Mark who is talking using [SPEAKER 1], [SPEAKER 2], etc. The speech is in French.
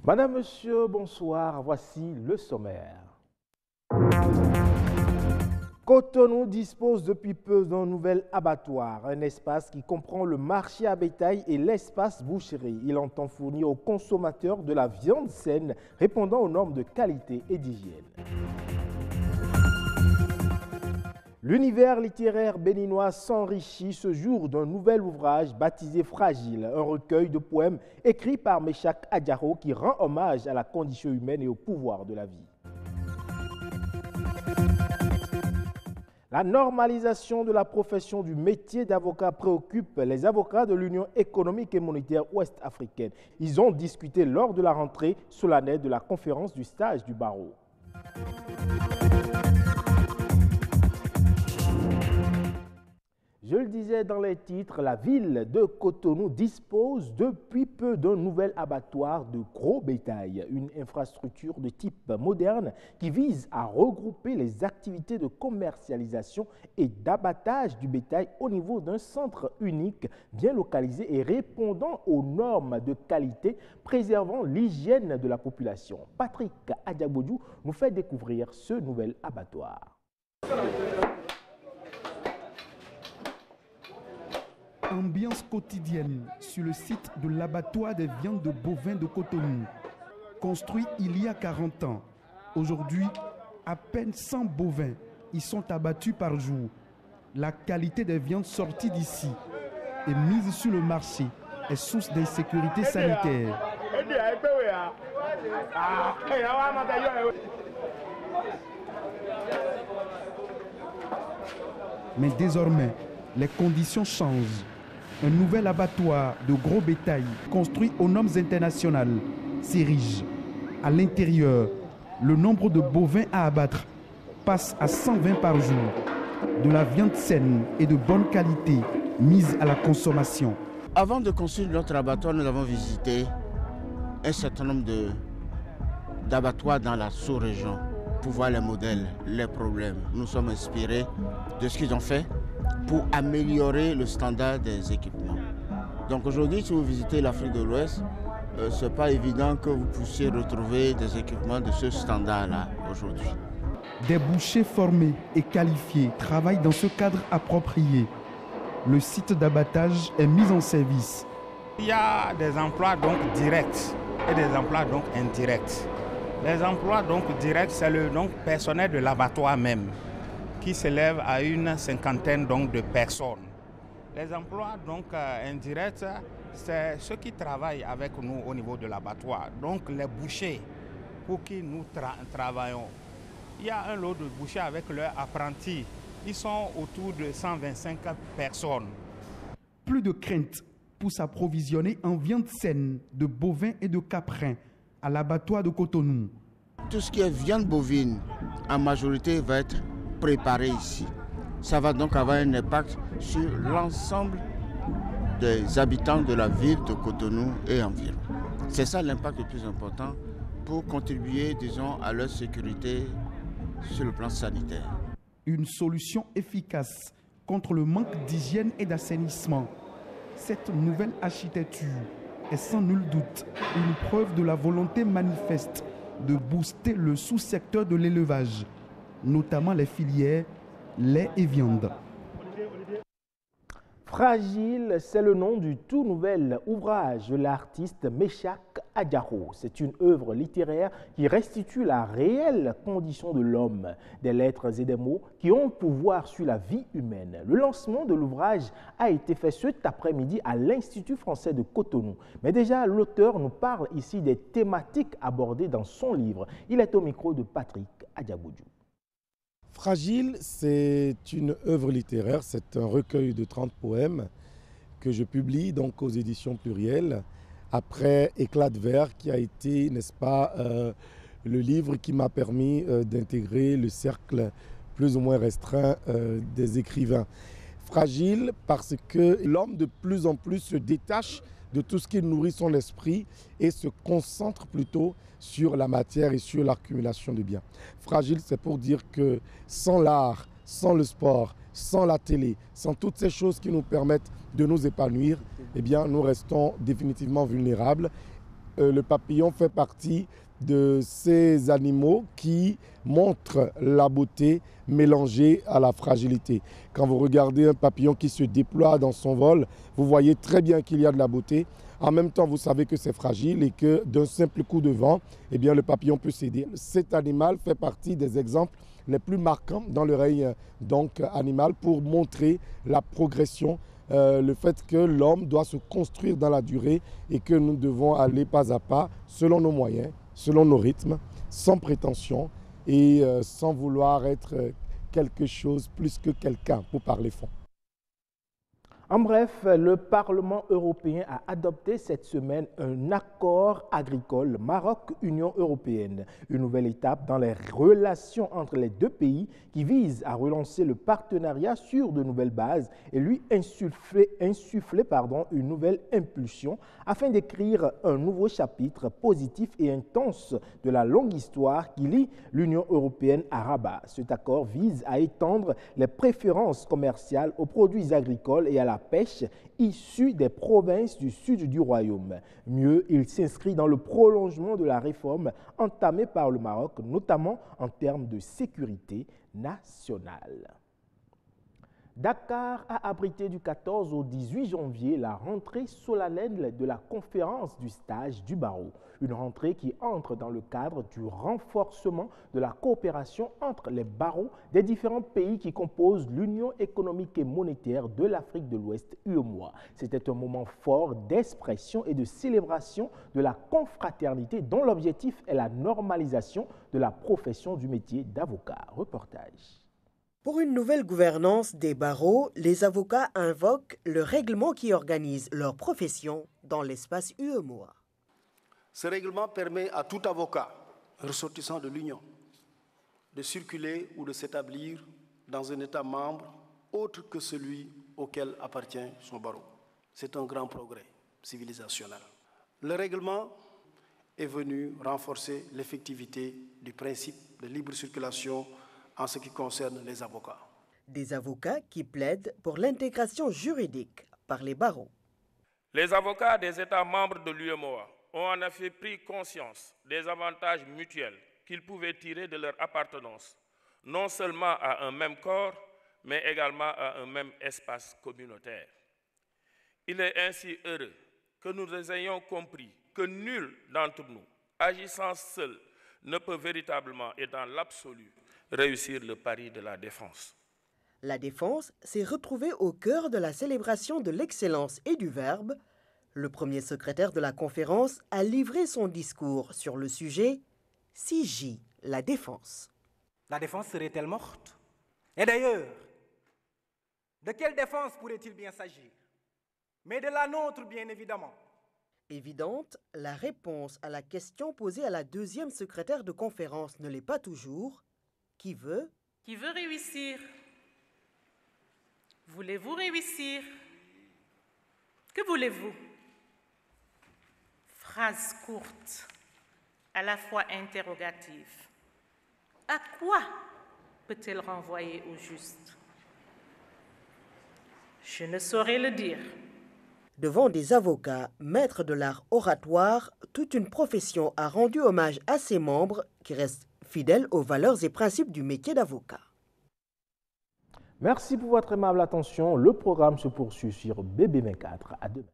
[SPEAKER 1] Madame, Monsieur, bonsoir. Voici le sommaire. Cotonou dispose depuis peu d'un nouvel abattoir, un espace qui comprend le marché à bétail et l'espace boucherie. Il entend fournir aux consommateurs de la viande saine répondant aux normes de qualité et d'hygiène. L'univers littéraire béninois s'enrichit ce jour d'un nouvel ouvrage baptisé Fragile, un recueil de poèmes écrit par Méchac Adjaro qui rend hommage à la condition humaine et au pouvoir de la vie. La normalisation de la profession du métier d'avocat préoccupe les avocats de l'Union économique et monétaire ouest-africaine. Ils ont discuté lors de la rentrée solennelle de la conférence du stage du barreau. Je le disais dans les titres, la ville de Cotonou dispose depuis peu d'un nouvel abattoir de gros bétail, une infrastructure de type moderne qui vise à regrouper les activités de commercialisation et d'abattage du bétail au niveau d'un centre unique bien localisé et répondant aux normes de qualité, préservant l'hygiène de la population. Patrick Adiabodjou nous fait découvrir ce nouvel abattoir.
[SPEAKER 2] Ambiance quotidienne sur le site de l'abattoir des viandes de bovins de Cotonou. Construit il y a 40 ans. Aujourd'hui, à peine 100 bovins y sont abattus par jour. La qualité des viandes sorties d'ici et mise sur le marché est source d'insécurité sanitaire. Mais désormais, les conditions changent. Un nouvel abattoir de gros bétail construit aux normes internationales s'érige. À l'intérieur, le nombre de bovins à abattre passe à 120 par jour. De la viande saine et de bonne qualité mise à la consommation.
[SPEAKER 3] Avant de construire notre abattoir, nous avons visité un certain nombre d'abattoirs dans la sous-région pour voir les modèles, les problèmes. Nous sommes inspirés de ce qu'ils ont fait pour améliorer le standard des équipements. Donc aujourd'hui, si vous visitez l'Afrique de l'Ouest, ce n'est pas évident que vous puissiez retrouver des équipements de ce standard-là aujourd'hui.
[SPEAKER 2] Des bouchers formés et qualifiés travaillent dans ce cadre approprié. Le site d'abattage est mis en service.
[SPEAKER 4] Il y a des emplois donc directs et des emplois donc indirects. Les emplois donc directs, c'est le personnel de l'abattoir même, qui s'élève à une cinquantaine donc de personnes. Les emplois donc indirects, c'est ceux qui travaillent avec nous au niveau de l'abattoir, donc les bouchers pour qui nous travaillons. Il y a un lot de bouchers avec leurs apprentis, ils sont autour de 125 personnes.
[SPEAKER 2] Plus de crainte pour s'approvisionner en viande saine de bovins et de caprins à l'abattoir de Cotonou.
[SPEAKER 3] Tout ce qui est viande bovine, en majorité, va être préparé ici. Ça va donc avoir un impact sur l'ensemble des habitants de la ville de Cotonou et environ. C'est ça l'impact le plus important pour contribuer, disons, à leur sécurité sur le plan sanitaire.
[SPEAKER 2] Une solution efficace contre le manque d'hygiène et d'assainissement. Cette nouvelle architecture est sans nul doute une preuve de la volonté manifeste de booster le sous-secteur de l'élevage, notamment les filières lait et viande.
[SPEAKER 1] Fragile, c'est le nom du tout nouvel ouvrage de l'artiste Méchac Adjaro. C'est une œuvre littéraire qui restitue la réelle condition de l'homme, des lettres et des mots qui ont pouvoir sur la vie humaine. Le lancement de l'ouvrage a été fait cet après-midi à l'Institut français de Cotonou. Mais déjà, l'auteur nous parle ici des thématiques abordées dans son livre. Il est au micro de Patrick Adiabodjou.
[SPEAKER 5] Fragile, c'est une œuvre littéraire, c'est un recueil de 30 poèmes que je publie donc aux éditions Pluriel, après Éclat de verre qui a été, n'est-ce pas, le livre qui m'a permis d'intégrer le cercle plus ou moins restreint des écrivains. Fragile parce que l'homme de plus en plus se détache de tout ce qui nourrit son esprit et se concentre plutôt sur la matière et sur l'accumulation de biens. Fragile, c'est pour dire que sans l'art, sans le sport, sans la télé, sans toutes ces choses qui nous permettent de nous épanouir, eh bien, nous restons définitivement vulnérables. le papillon fait partie de ces animaux qui montrent la beauté mélangée à la fragilité. Quand vous regardez un papillon qui se déploie dans son vol, vous voyez très bien qu'il y a de la beauté. En même temps, vous savez que c'est fragile et que d'un simple coup de vent, eh bien, le papillon peut céder. Cet animal fait partie des exemples les plus marquants dans le règne animal pour montrer la progression, le fait que l'homme doit se construire dans la durée et que nous devons aller pas à pas selon nos moyens, selon nos rythmes, sans prétention et sans vouloir être quelque chose plus que quelqu'un pour parler fond.
[SPEAKER 1] En bref, le Parlement européen a adopté cette semaine un accord agricole Maroc-Union européenne, une nouvelle étape dans les relations entre les deux pays qui vise à relancer le partenariat sur de nouvelles bases et lui insuffler une nouvelle impulsion afin d'écrire un nouveau chapitre positif et intense de la longue histoire qui lie l'Union européenne à Rabat. Cet accord vise à étendre les préférences commerciales aux produits agricoles et à la pêche issue des provinces du sud du royaume. Mieux, il s'inscrit dans le prolongement de la réforme entamée par le Maroc, notamment en termes de sécurité nationale. Dakar a abrité du 14 au 18 janvier la rentrée solennelle de la conférence du stage du barreau. Une rentrée qui entre dans le cadre du renforcement de la coopération entre les barreaux des différents pays qui composent l'Union économique et monétaire de l'Afrique de l'Ouest, UEMOA. C'était un moment fort d'expression et de célébration de la confraternité dont l'objectif est la normalisation de la profession du métier d'avocat. Reportage.
[SPEAKER 6] Pour une nouvelle gouvernance des barreaux, les avocats invoquent le règlement qui organise leur profession dans l'espace UEMOA.
[SPEAKER 7] Ce règlement permet à tout avocat ressortissant de l'Union de circuler ou de s'établir dans un État membre autre que celui auquel appartient son barreau. C'est un grand progrès civilisationnel. Le règlement est venu renforcer l'effectivité du principe de libre circulation en ce qui concerne les avocats.
[SPEAKER 6] Des avocats qui plaident pour l'intégration juridique par les barreaux.
[SPEAKER 8] Les avocats des États membres de l'UEMOA ont en effet pris conscience des avantages mutuels qu'ils pouvaient tirer de leur appartenance, non seulement à un même corps, mais également à un même espace communautaire. Il est ainsi heureux que nous ayons compris que nul d'entre nous, agissant seul, ne peut véritablement et dans l'absolu réussir le pari de la défense.
[SPEAKER 6] La défense s'est retrouvée au cœur de la célébration de l'excellence et du verbe. Le premier secrétaire de la conférence a livré son discours sur le sujet « CIJ, la défense ».
[SPEAKER 9] La défense serait-elle morte? Et d'ailleurs, de quelle défense pourrait-il bien s'agir? Mais de la nôtre, bien évidemment.
[SPEAKER 6] Évidente, la réponse à la question posée à la deuxième secrétaire de conférence ne l'est pas toujours. Qui veut
[SPEAKER 10] réussir? Voulez-vous réussir? Que voulez-vous? Phrase courte, à la fois interrogative. À quoi peut-elle renvoyer au juste? Je ne saurais le dire.
[SPEAKER 6] Devant des avocats, maîtres de l'art oratoire, toute une profession a rendu hommage à ses membres qui restent fidèles aux valeurs et principes du métier d'avocat.
[SPEAKER 1] Merci pour votre aimable attention. Le programme se poursuit sur BB24. À demain.